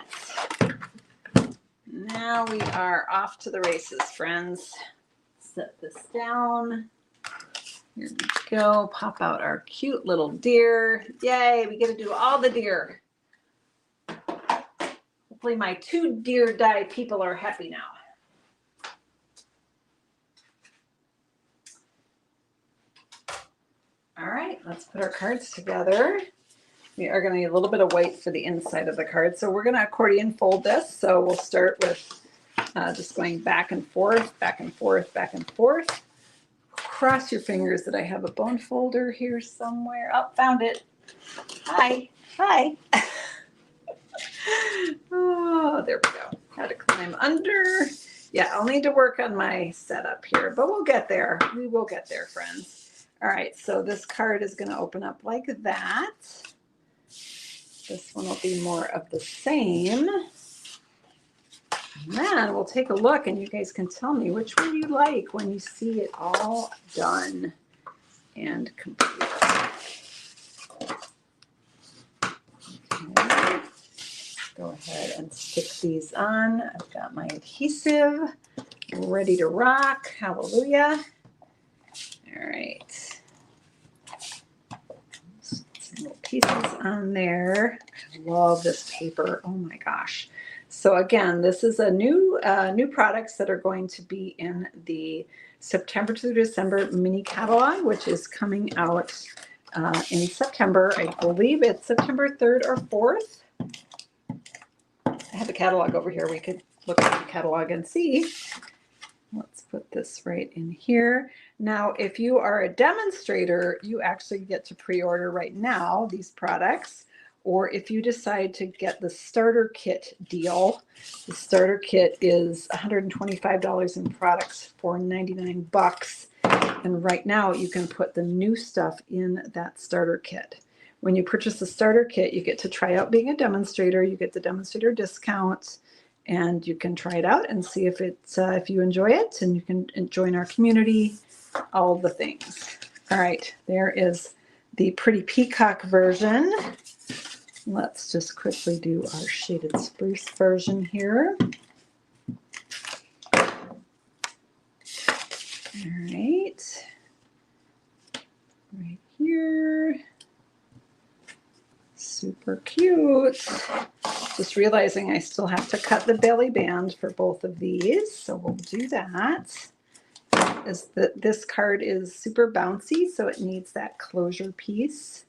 Now we are off to the races, friends. Set this down. Here we go. Pop out our cute little deer. Yay, we get to do all the deer. Hopefully my 2 deer die people are happy now. All right, let's put our cards together. We are going to need a little bit of white for the inside of the card. So we're going to accordion fold this. So we'll start with just going back and forth, back and forth, back and forth. Cross your fingers that I have a bone folder here somewhere. Oh, found it. Hi. Hi. Oh, there we go. Had to climb under. Yeah, I'll need to work on my setup here, but we'll get there. We will get there, friends. All right, so this card is going to open up like that. This one will be more of the same. And then we'll take a look and you guys can tell me which one you like when you see it all done and complete. Okay. Go ahead and stick these on. I've got my adhesive ready to rock. Hallelujah. All right. Some little pieces on there. I love this paper. Oh my gosh. So again, this is a new products that are going to be in the September to December mini catalog, which is coming out in September. I believe it's September 3rd or 4th. I have the catalog over here. We could look at the catalog and see. Let's put this right in here. Now, if you are a demonstrator, you actually get to pre-order right now these products. Or if you decide to get the starter kit deal, the starter kit is $125 in products for 99 bucks. And right now you can put the new stuff in that starter kit. When you purchase the starter kit, you get to try out being a demonstrator. You get the demonstrator discount, and you can try it out and see if it's if you enjoy it, and you can join our community, all the things. All right, there is the pretty peacock version. Let's just quickly do our shaded spruce version here. All right, right here. Super cute. Just realizing I still have to cut the belly band for both of these, so we'll do that. is that this card is super bouncy, so it needs that closure piece,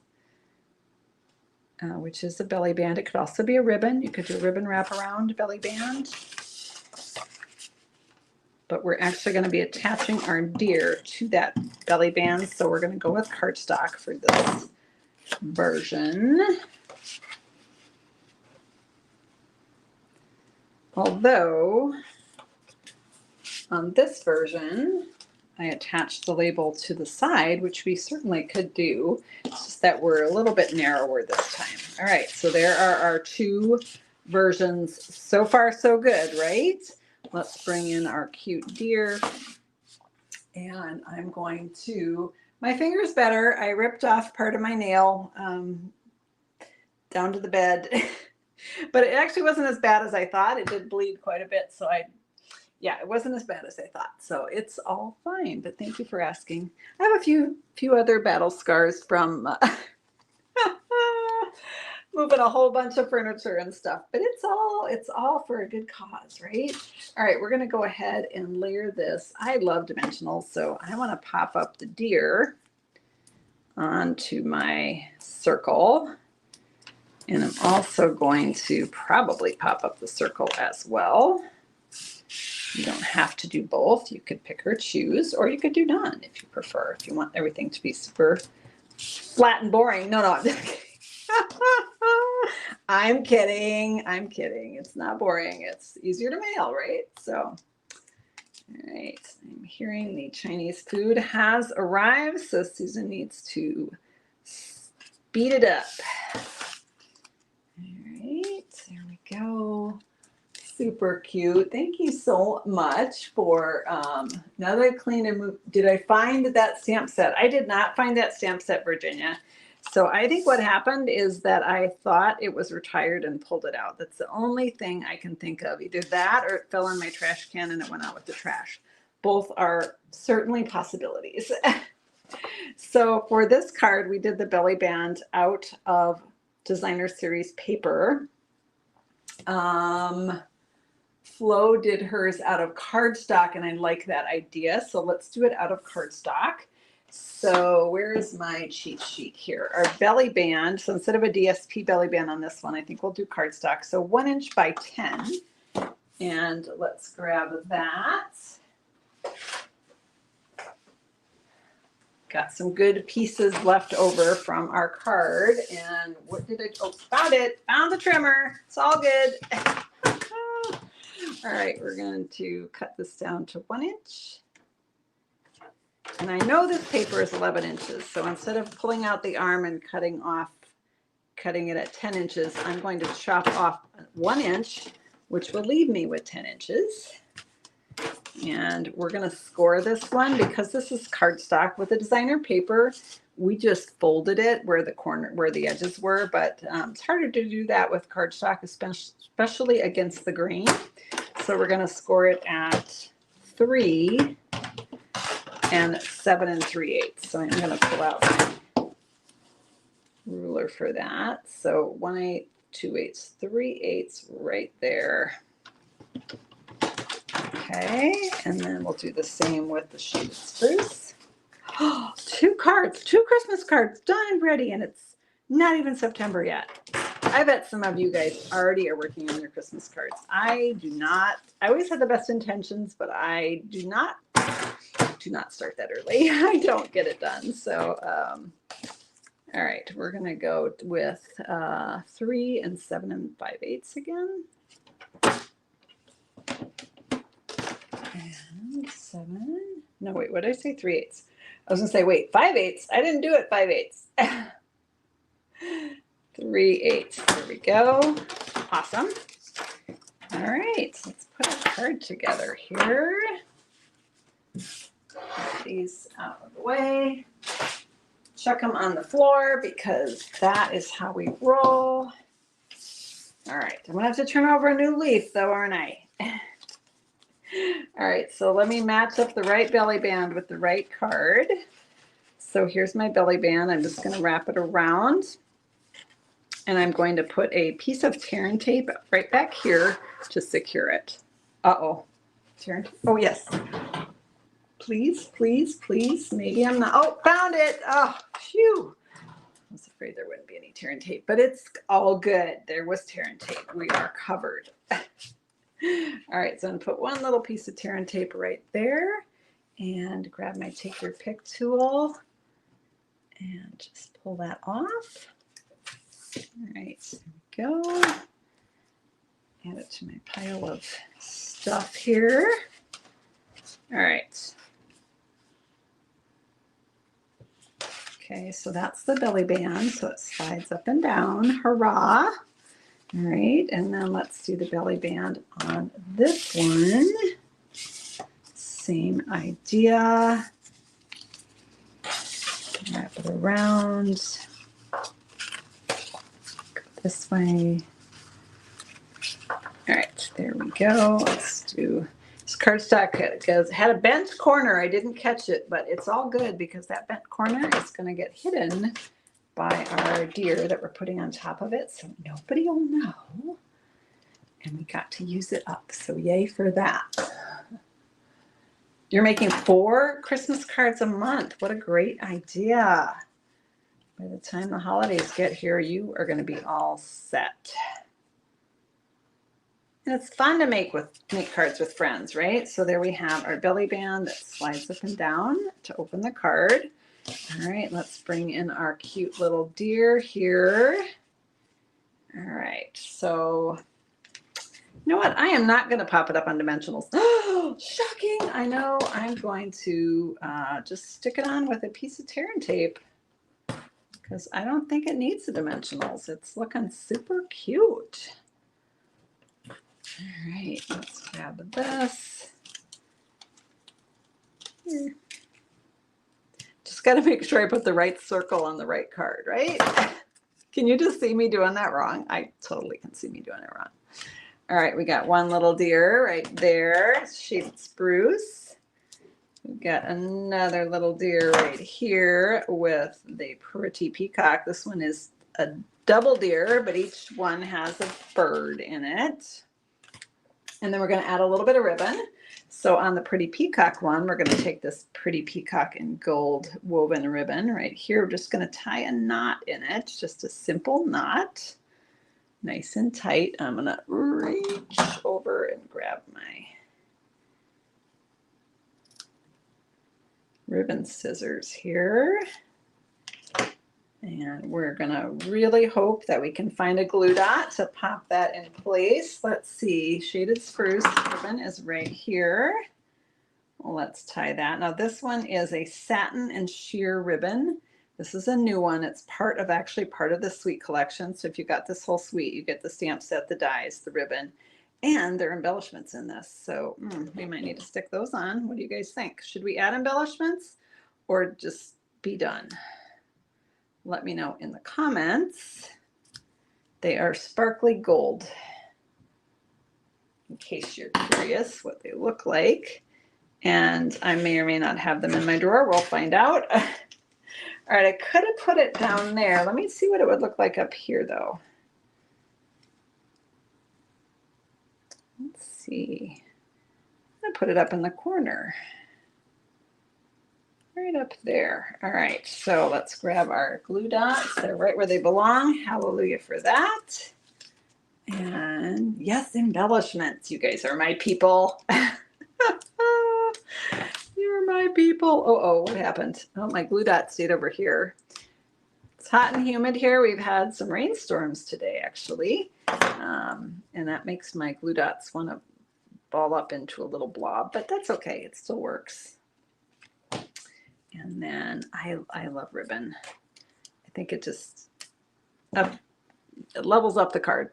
which is a belly band. It could also be a ribbon. You could do a ribbon wraparound belly band. But we're actually going to be attaching our deer to that belly band, so we're going to go with cardstock for this version. Although on this version, I attached the label to the side, which we certainly could do. It's just that we're a little bit narrower this time. All right, so there are our two versions. So far, so good, right? Let's bring in our cute deer. And I'm going to, my finger's better. I ripped off part of my nail down to the bed. But it actually wasn't as bad as I thought. It did bleed quite a bit. So yeah, it wasn't as bad as I thought. So it's all fine, but thank you for asking. I have a few other battle scars from moving a whole bunch of furniture and stuff, but it's all for a good cause, right? All right, we're gonna go ahead and layer this. I love dimensionals, so I wanna pop up the deer onto my circle. And I'm also going to probably pop up the circle as well. You don't have to do both. You could pick or choose, or you could do none if you prefer, if you want everything to be super flat and boring. No, I'm just kidding. I'm kidding. I'm kidding. It's not boring. It's easier to mail, right? So, all right. I'm hearing the Chinese food has arrived, so Susan needs to speed it up. All right, there we go. Super cute. Thank you so much for, now that I've cleaned and moved, did I find that stamp set? I did not find that stamp set, Virginia. So I think what happened is that I thought it was retired and pulled it out. That's the only thing I can think of. Either that or it fell in my trash can and it went out with the trash. Both are certainly possibilities. So for this card, we did the belly band out of Designer Series paper. Flo did hers out of cardstock, and I like that idea. So let's do it out of cardstock. So where is my cheat sheet here? Our belly band. So instead of a DSP belly band on this one, I think we'll do cardstock. So 1 inch by 10. And let's grab that. Got some good pieces left over from our card. And what did I, oh, found it. Found the trimmer. It's all good. All right, we're going to cut this down to 1 inch. And I know this paper is 11 inches. So instead of pulling out the arm and cutting it at 10 inches, I'm going to chop off 1 inch, which will leave me with 10 inches. And we're going to score this one because this is cardstock. With the designer paper, we just folded it where the edges were, but it's harder to do that with cardstock, especially against the grain. So we're going to score it at 3 and 7 3/8. So I'm going to pull out my ruler for that. So 1/8, 2/8, 3/8 right there. Okay, and then we'll do the same with the shaded spruce. Oh, 2 cards, 2 Christmas cards done and ready, and it's not even September yet. I bet some of you guys already are working on your Christmas cards. I do not. I always have the best intentions, but I do not start that early. I don't get it done. So, all right, we're going to go with 3 and 7 5/8 again. And 7. No, wait, what did I say? 3/8. I was going to say, wait, 5/8. I didn't do it 5/8. 3/8. There we go. Awesome. All right, let's put a card together here. Get these out of the way. Chuck them on the floor because that is how we roll. All right, I'm going to have to turn over a new leaf though, aren't I? All right, so let me match up the right belly band with the right card. So here's my belly band. I'm just going to wrap it around. And I'm going to put a piece of tear and tape right back here to secure it. Uh-oh. Tear and tape. Oh, yes. Please, please, please. Maybe I'm not. Oh, found it. Oh, phew. I was afraid there wouldn't be any tear and tape, but it's all good. There was tear and tape. We are covered. All right, so I'm going to put one little piece of tear and tape right there and grab my take your pick tool and just pull that off. All right, there we go. Add it to my pile of stuff here. All right. Okay, so that's the belly band, so it slides up and down. Hurrah! All right, and then let's do the belly band on this one. Same idea. Wrap it around. Go this way. All right, there we go. Let's do this cardstock. It had a bent corner. I didn't catch it, but it's all good because that bent corner is going to get hidden by our deer that we're putting on top of it, so nobody will know. And we got to use it up, so yay for that. You're making 4 Christmas cards a month. What a great idea. By the time the holidays get here, you are going to be all set. And it's fun to make cards with friends, right? So there we have our belly band that slides up and down to open the card. All right, let's bring in our cute little deer here. All right, so you know what? I am not going to pop it up on dimensionals. Oh, shocking. I know. I'm going to just stick it on with a piece of tear and tape because I don't think it needs the dimensionals. It's looking super cute. All right, let's grab this. Here. Just got to make sure I put the right circle on the right card, right? Can you just see me doing that wrong? I totally can see me doing it wrong. All right, we got one little deer right there, shaded spruce. We've got another little deer right here with the pretty peacock. This one is a double deer, but each one has a bird in it. And then we're going to add a little bit of ribbon. So on the pretty peacock one, we're going to take this pretty peacock in gold woven ribbon right here. We're just going to tie a knot in it, just a simple knot, nice and tight. I'm going to reach over and grab my ribbon scissors here. And we're going to really hope that we can find a glue dot to pop that in place. Let's see, shaded spruce ribbon is right here. Well, let's tie that. Now this one is a satin and sheer ribbon. This is a new one. It's actually part of the suite collection. So if you got this whole suite, you get the stamp set, the dies, the ribbon, and there are embellishments in this. So we might need to stick those on. What do you guys think? Should we add embellishments or just be done? Let me know in the comments. They are sparkly gold, in case you're curious what they look like. And I may or may not have them in my drawer. We'll find out. All right, I could have put it down there. Let me see what it would look like up here, though. Let's see. I'm going to put it up in the corner. Right up there. All right, so let's grab our glue dots. They're right where they belong. Hallelujah for that. And yes, embellishments. You guys are my people. You're my people. Oh, what happened? Oh, my glue dot stayed over here. It's hot and humid here. We've had some rainstorms today, actually. And that makes my glue dots want to ball up into a little blob, but that's okay. It still works. And then I love ribbon. I think it just it levels up the card.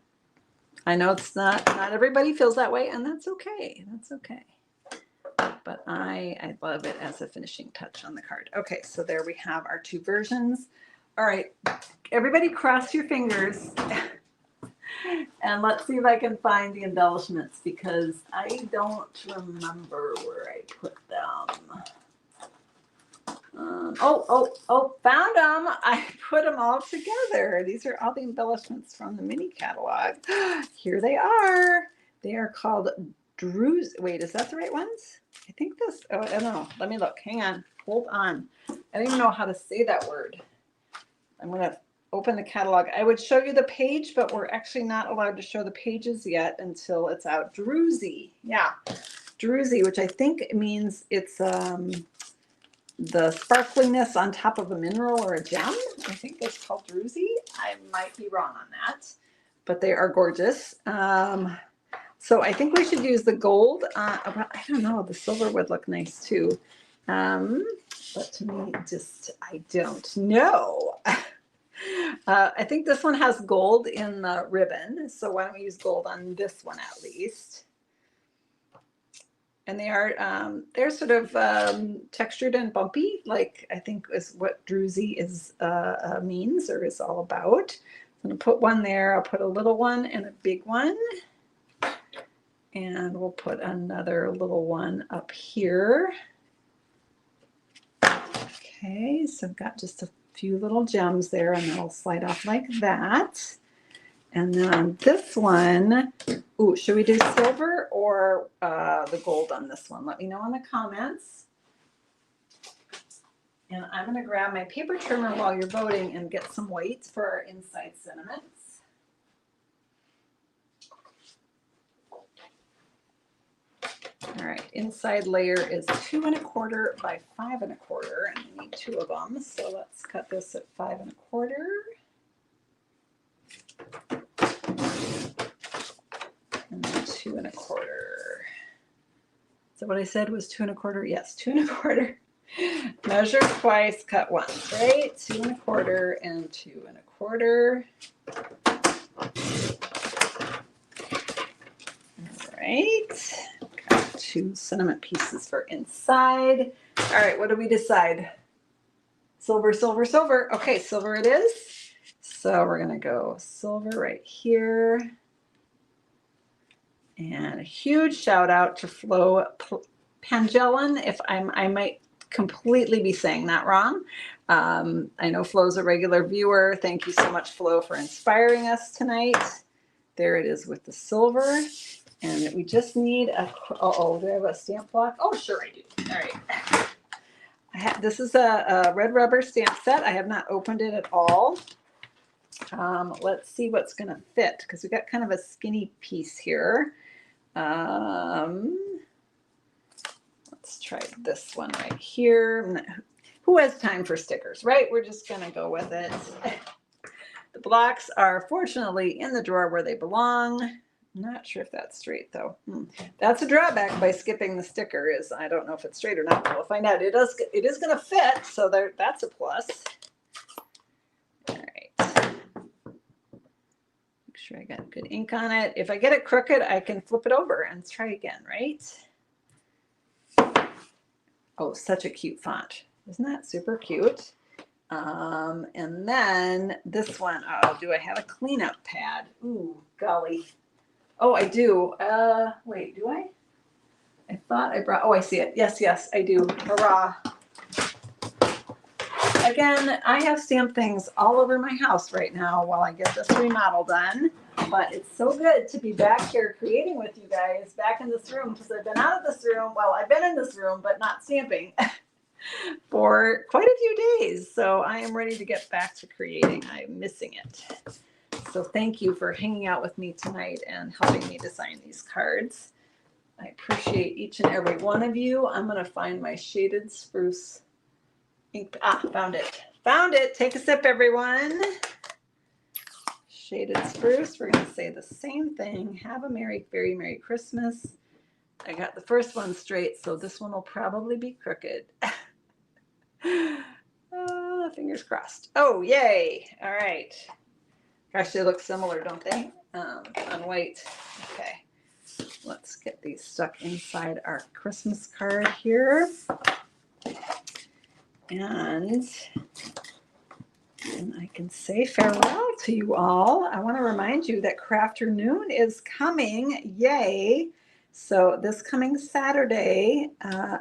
I know it's not everybody feels that way, and that's okay. That's okay. But I love it as a finishing touch on the card. Okay, so there we have our 2 versions. All right, everybody cross your fingers. And let's see if I can find the embellishments because I don't remember where I put them. Found them. I put them all together. These are all the embellishments from the mini catalog. Here they are. They are called Drew's. Wait, is that the right ones? I think this, oh, I don't know. Let me look. Hang on. Hold on. I don't even know how to say that word. I'm going to open the catalog. I would show you the page, but we're actually not allowed to show the pages yet until it's out. Druzy. Yeah. Druzy, which I think means it's the sparkliness on top of a mineral or a gem. I think it's called Druzy. I might be wrong on that, but they are gorgeous. So I think we should use the gold. I don't know, the silver would look nice too. But to me, I don't know. I think this one has gold in the ribbon. So why don't we use gold on this one at least? And they're sort of textured and bumpy, like I think is what Druzy is means or is all about. I'm gonna put one there. I'll put a little one and a big one. And we'll put another little one up here. Okay, so I've got just a few little gems there, and that'll slide off like that. And then on this one, ooh, should we do silver or the gold on this one? Let me know in the comments. And I'm going to grab my paper trimmer while you're voting and get some whites for our inside sentiments. All right, inside layer is 2 1/4 by 5 1/4, and we need 2 of them. So let's cut this at 5 1/4. And then 2 1/4. So what I said was 2 1/4. Yes, 2 1/4. Measure twice, cut once, right? 2 1/4 and 2 1/4. All right. Got 2 sentiment pieces for inside. All right, what do we decide? Silver, silver, silver. Okay, silver it is. So we're gonna go silver right here. And a huge shout out to Flo Pangellan. If I might completely be saying that wrong. I know Flo's a regular viewer. Thank you so much, Flo, for inspiring us tonight. There it is with the silver. And we just need do I have a stamp block? Oh, sure I do. All right. This is a red rubber stamp set. I have not opened it at all. Let's see what's going to fit because we've got kind of a skinny piece here. Let's try this one right here. Who has time for stickers, right? We're just going to go with it. The blocks are fortunately in the drawer where they belong. Not sure if that's straight though. That's a drawback by skipping the sticker is I don't know if it's straight or not. We'll find out. It is going to fit, so that's a plus. All right. Make sure I got good ink on it. If I get it crooked, I can flip it over and try again, right? Oh, such a cute font. Isn't that super cute? And then this one, do I have a cleanup pad? Ooh, golly. Oh, I do. Wait, do I? I thought I brought, I see it. Yes, I do. Hurrah. Again, I have stamped things all over my house right now while I get this remodel done. But it's so good to be back here creating with you guys, back in this room, because I've been out of this room. Well, I've been in this room, but not stamping for quite a few days. So I am ready to get back to creating. I'm missing it. So thank you for hanging out with me tonight and helping me design these cards. I appreciate each and every one of you. I'm going to find my shaded spruce ink. Found it. Found it. Take a sip, everyone. Shaded spruce. We're going to say the same thing. Have a very Merry Christmas. I got the first one straight, so this one will probably be crooked. Fingers crossed. Oh, yay. All right. Gosh, they look similar, don't they? On white. Okay. Let's get these stuck inside our Christmas card here. And I can say farewell to you all. I want to remind you that Crafternoon is coming. Yay. So this coming Saturday,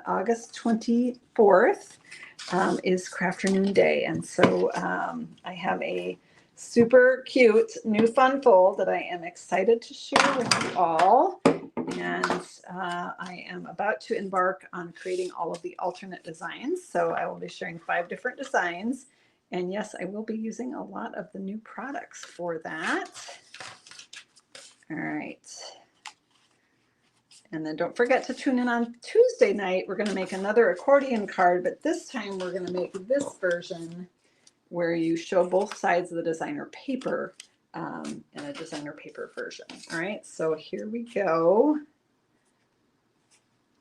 August 24th, is Crafternoon Day. And so I have a super cute new fun fold that I am excited to share with you all. and I am about to embark on creating all of the alternate designs. So I will be sharing 5 different designs. And yes, I will be using a lot of the new products for that. All right. And then don't forget to tune in on Tuesday night. We're going to make another accordion card, but this time we're going to make this version where you show both sides of the designer paper in a designer paper version. All right, so here we go.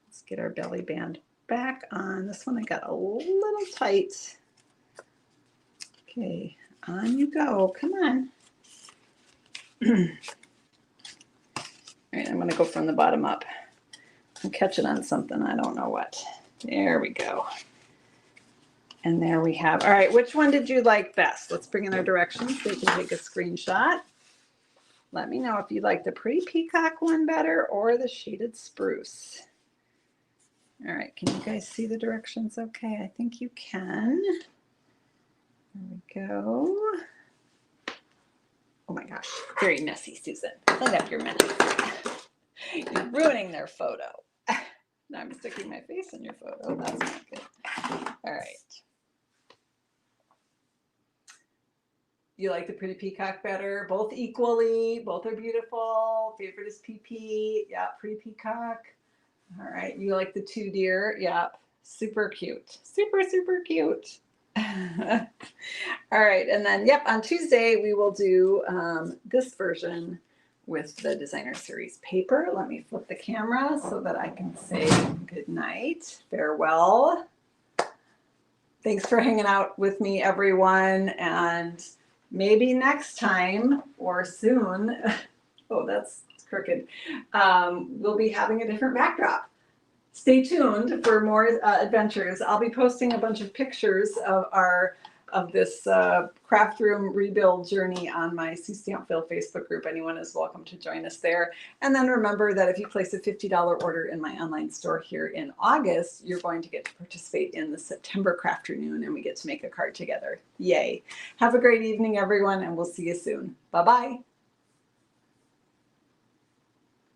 Let's get our belly band back on. This one I got a little tight. Okay, on you go. Come on. All right, I'm going to go from the bottom up. I'm catching on something. I don't know what. There we go. And there we have. All right, which one did you like best? Let's bring in our directions so you can take a screenshot. Let me know if you like the pretty peacock one better or the shaded spruce. All right, can you guys see the directions okay? I think you can. There we go. Oh my gosh, very messy, Susan. Clean up your mess. You're ruining their photo. Now I'm sticking my face in your photo. That's not good. All right. You like the pretty peacock better? Both equally. Both are beautiful. Favorite is PP. Yeah, pretty peacock. All right. You like the 2 deer? Yeah. Super cute. Super, super cute. All right. And then, yep, on Tuesday, we will do this version with the designer series paper. Let me flip the camera so that I can say good night, farewell. Thanks for hanging out with me, everyone. And maybe next time or soon, oh, that's crooked, we'll be having a different backdrop. Stay tuned for more adventures. I'll be posting a bunch of pictures of this craft room rebuild journey on my Sue Stampville Facebook group. Anyone is welcome to join us there. And then remember that if you place a $50 order in my online store here in August, you're going to get to participate in the September Crafternoon, and we get to make a card together. Yay. Have a great evening, everyone, and we'll see you soon. Bye-bye.